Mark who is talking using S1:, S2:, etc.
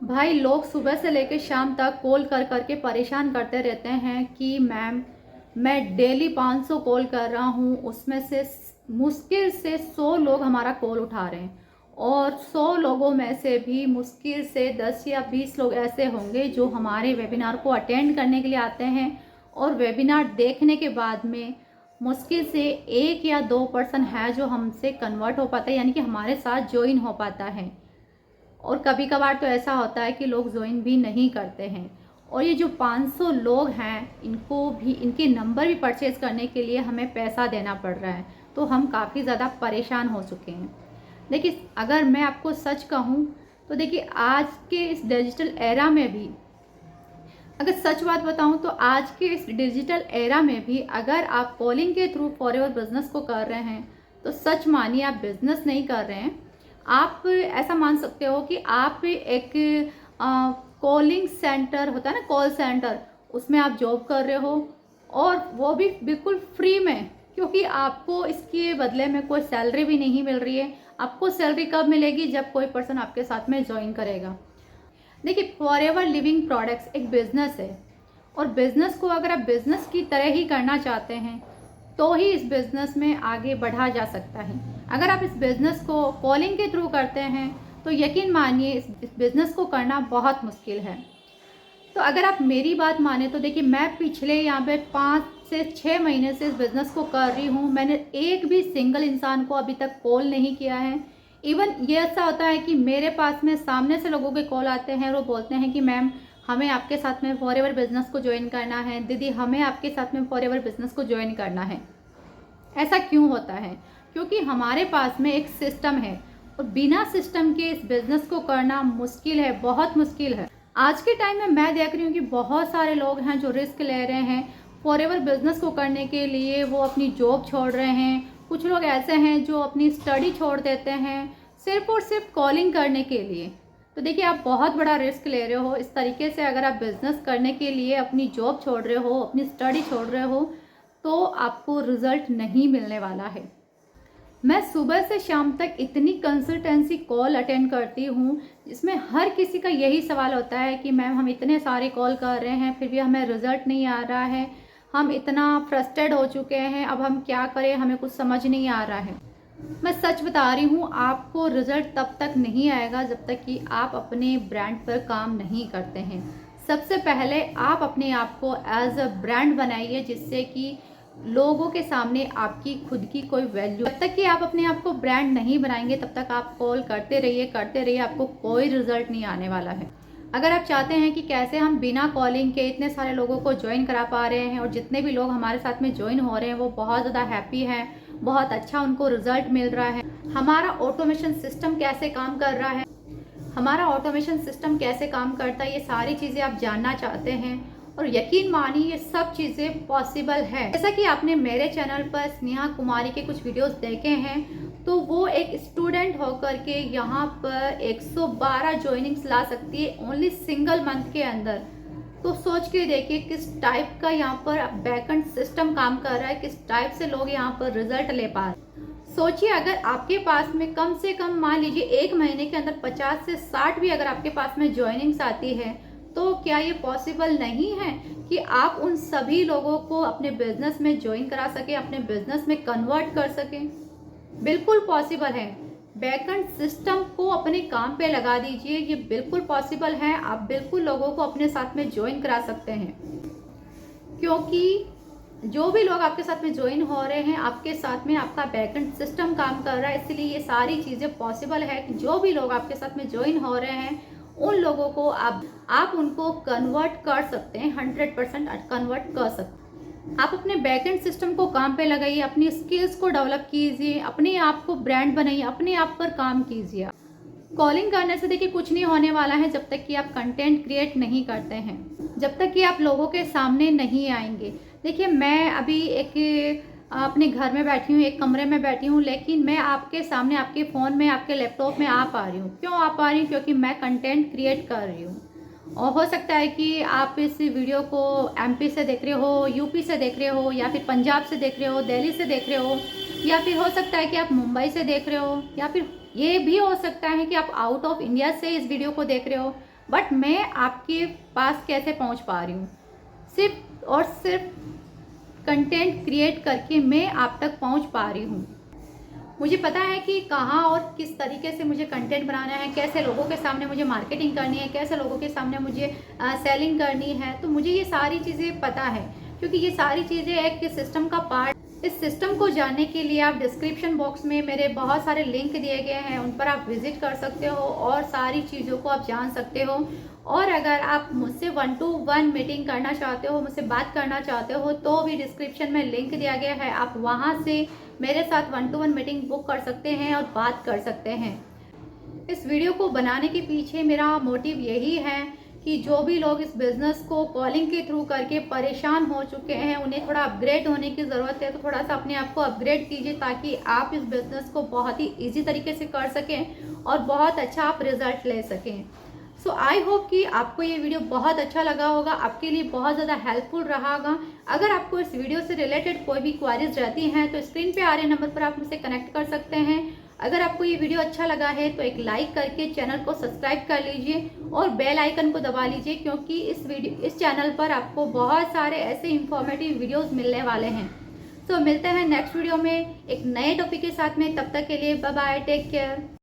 S1: भाई लोग सुबह से लेकर शाम तक कॉल कर कर के परेशान करते रहते हैं कि मैम मैं डेली 500 कॉल कर रहा हूँ, उसमें से मुश्किल से 100 लोग हमारा कॉल उठा रहे हैं और 100 लोगों में से भी मुश्किल से 10 या 20 लोग ऐसे होंगे जो हमारे वेबिनार को अटेंड करने के लिए आते हैं और वेबिनार देखने के बाद में मुश्किल से 1 या 2% है जो हमसे कन्वर्ट हो पाता है, यानी कि हमारे साथ ज्वाइन हो पाता है। और कभी कभार तो ऐसा होता है कि लोग ज्वाइन भी नहीं करते हैं। और ये जो 500 लोग हैं इनको भी, इनके नंबर भी परचेज़ करने के लिए हमें पैसा देना पड़ रहा है, तो हम काफ़ी ज़्यादा परेशान हो चुके हैं। देखिए, अगर मैं आपको सच कहूँ तो देखिए, आज के इस डिजिटल एरा में भी, अगर सच बात बताऊं तो आज के इस डिजिटल एरा में भी अगर आप कॉलिंग के थ्रू फॉरएवर बिजनेस को कर रहे हैं तो सच मानिए आप बिजनेस नहीं कर रहे हैं। आप ऐसा मान सकते हो कि आप एक कॉलिंग सेंटर होता है ना, कॉल सेंटर, उसमें आप जॉब कर रहे हो और वो भी बिल्कुल फ्री में, क्योंकि आपको इसके बदले में कोई सैलरी भी नहीं मिल रही है। आपको सैलरी कब मिलेगी? जब कोई पर्सन आपके साथ में ज्वाइन करेगा। देखिए, फॉरएवर लिविंग प्रोडक्ट्स एक बिजनेस है और बिजनेस को अगर आप बिजनेस की तरह ही करना चाहते हैं तो ही इस बिजनेस में आगे बढ़ा जा सकता है। अगर आप इस बिजनेस को कॉलिंग के थ्रू करते हैं तो यकीन मानिए इस बिजनेस को करना बहुत मुश्किल है। तो अगर आप मेरी बात माने तो देखिए, मैं पिछले यहाँ पे 5 से 6 महीने से इस बिज़नेस को कर रही हूँ। मैंने एक भी सिंगल इंसान को अभी तक कॉल नहीं किया है। इवन ये ऐसा होता है कि मेरे पास में सामने से लोगों के कॉल आते हैं और वो बोलते हैं कि मैम हमें आपके साथ में फॉरएवर बिजनेस को ज्वाइन करना है, दीदी हमें आपके साथ में फॉरएवर बिजनेस को ज्वाइन करना है। ऐसा क्यों होता है? क्योंकि हमारे पास में एक सिस्टम है और बिना सिस्टम के इस बिज़नेस को करना मुश्किल है, बहुत मुश्किल है। आज के टाइम में मैं देख रही हूँ कि बहुत सारे लोग हैं जो रिस्क ले रहे हैं फॉरएवर बिजनेस को करने के लिए। वो अपनी जॉब छोड़ रहे हैं, कुछ लोग ऐसे हैं जो अपनी स्टडी छोड़ देते हैं सिर्फ और सिर्फ कॉलिंग करने के लिए। तो देखिए, आप बहुत बड़ा रिस्क ले रहे हो। इस तरीके से अगर आप बिजनेस करने के लिए अपनी जॉब छोड़ रहे हो, अपनी स्टडी छोड़ रहे हो, तो आपको रिजल्ट नहीं मिलने वाला है। मैं सुबह से शाम तक इतनी कंसल्टेंसी कॉल अटेंड करती हूँ जिसमें हर किसी का यही सवाल होता है कि मैम हम इतने सारे कॉल कर रहे हैं फिर भी हमें रिजल्ट नहीं आ रहा है, हम इतना फ्रस्ट्रेट हो चुके हैं, अब हम क्या करें, हमें कुछ समझ नहीं आ रहा है। मैं सच बता रही हूँ, आपको रिजल्ट तब तक नहीं आएगा जब तक कि आप अपने ब्रांड पर काम नहीं करते हैं। सबसे पहले आप अपने आप को एज अ ब्रांड बनाइए जिससे कि लोगों के सामने आपकी खुद की कोई वैल्यू। जब तक कि आप अपने आप को ब्रांड नहीं बनाएंगे तब तक आप कॉल करते रहिए, आपको कोई रिजल्ट नहीं आने वाला है। अगर आप चाहते हैं कि कैसे हम बिना कॉलिंग के इतने सारे लोगों को ज्वाइन करा पा रहे हैं और जितने भी लोग हमारे साथ में ज्वाइन हो रहे हैं वो बहुत ज़्यादा हैप्पी हैं, बहुत अच्छा उनको रिजल्ट मिल रहा है, हमारा ऑटोमेशन सिस्टम कैसे काम कर रहा है, हमारा ऑटोमेशन सिस्टम कैसे काम करता है, ये सारी चीज़ें आप जानना चाहते हैं और यकीन मानिए ये सब चीज़ें पॉसिबल है। जैसा कि आपने मेरे चैनल पर स्नेहा कुमारी के कुछ वीडियोस देखे हैं, तो वो एक स्टूडेंट होकर के यहाँ पर 112 ज्वाइनिंग्स ला सकती है ओनली सिंगल मंथ के अंदर। तो सोच के देखिए किस टाइप का यहाँ पर बैकएंड सिस्टम काम कर रहा है, किस टाइप से लोग यहाँ पर रिजल्ट ले पा रहे हैं। सोचिए, अगर आपके पास में कम से कम मान लीजिए 1 महीने के अंदर 50 से 60 भी अगर आपके पास में ज्वाइनिंग्स आती है, तो क्या ये पॉसिबल नहीं है कि आप उन सभी लोगों को अपने बिजनेस में ज्वाइन करा सकें, अपने बिजनेस में कन्वर्ट कर सकें? बिल्कुल पॉसिबल है। बैकएंड सिस्टम को अपने काम पे लगा दीजिए, ये बिल्कुल पॉसिबल है। आप बिल्कुल लोगों को अपने साथ में ज्वाइन करा सकते हैं, क्योंकि जो भी लोग आपके साथ में ज्वाइन हो रहे हैं आपके साथ में आपका बैकएंड सिस्टम काम कर रहा है, इसलिए ये सारी चीज़ें पॉसिबल है कि जो भी लोग आपके साथ में ज्वाइन हो रहे हैं उन लोगों को आप उनको कन्वर्ट कर सकते हैं, 100% कन्वर्ट कर सकते हैं। आप अपने बैकएंड सिस्टम को काम पे लगाइए, अपनी स्किल्स को डेवलप कीजिए, अपने आप को ब्रांड बनाइए, अपने आप पर काम कीजिए। कॉलिंग करने से देखिए कुछ नहीं होने वाला है जब तक कि आप कंटेंट क्रिएट नहीं करते हैं, जब तक कि आप लोगों के सामने नहीं आएंगे। देखिए, मैं अभी एक अपने घर में बैठी हूँ, एक कमरे में बैठी हूँ, लेकिन मैं आपके सामने, आपके फ़ोन में, आपके लैपटॉप में आ पा रही हूँ। क्यों आ पा रही हूँ? क्योंकि मैं कंटेंट क्रिएट कर रही हूँ। और हो सकता है कि आप इस वीडियो को एमपी से देख रहे हो, यूपी से देख रहे हो, या फिर पंजाब से देख रहे हो, दिल्ली से देख रहे हो, या फिर हो सकता है कि आप मुंबई से देख रहे हो, या फिर ये भी हो सकता है कि आप आउट ऑफ इंडिया से इस वीडियो को देख रहे हो। बट मैं आपके पास कैसे पहुंच पा रही हूँ, सिर्फ और सिर्फ कंटेंट क्रिएट करके मैं आप तक पहुंच पा रही हूँ। मुझे पता है कि कहाँ और किस तरीके से मुझे कंटेंट बनाना है, कैसे लोगों के सामने मुझे मार्केटिंग करनी है, कैसे लोगों के सामने मुझे सेलिंग करनी है। तो मुझे ये सारी चीज़ें पता है, क्योंकि ये सारी चीज़ें एक सिस्टम का पार्ट। इस सिस्टम को जानने के लिए आप डिस्क्रिप्शन बॉक्स में मेरे बहुत सारे लिंक दिए गए हैं, उन पर आप विजिट कर सकते हो और सारी चीज़ों को आप जान सकते हो। और अगर आप मुझसे 1-to-1 मीटिंग करना चाहते हो, मुझसे बात करना चाहते हो, तो भी डिस्क्रिप्शन में लिंक दिया गया है, आप वहाँ से मेरे साथ 1-to-1 मीटिंग बुक कर सकते हैं और बात कर सकते हैं। इस वीडियो को बनाने के पीछे मेरा मोटिव यही है कि जो भी लोग इस बिज़नेस को कॉलिंग के थ्रू करके परेशान हो चुके हैं, उन्हें थोड़ा अपग्रेड होने की ज़रूरत है। तो थोड़ा सा अपने आप को अपग्रेड कीजिए, ताकि आप इस बिज़नेस को बहुत ही ईजी तरीके से कर सकें और बहुत अच्छा आप रिज़ल्ट ले सकें। सो आई होप कि आपको ये वीडियो बहुत अच्छा लगा होगा, आपके लिए बहुत ज़्यादा हेल्पफुल रहा होगा। अगर आपको इस वीडियो से रिलेटेड कोई भी क्वारीज रहती हैं तो स्क्रीन पे आ रहे नंबर पर आप मुझसे कनेक्ट कर सकते हैं। अगर आपको ये वीडियो अच्छा लगा है तो एक लाइक करके चैनल को सब्सक्राइब कर लीजिए और बेल आइकन को दबा लीजिए, क्योंकि इस चैनल पर आपको बहुत सारे ऐसे इंफॉर्मेटिव वीडियोस मिलने वाले हैं। सो मिलते हैं नेक्स्ट वीडियो में एक नए टॉपिक के साथ में। तब तक के लिए बाय बाय, टेक केयर।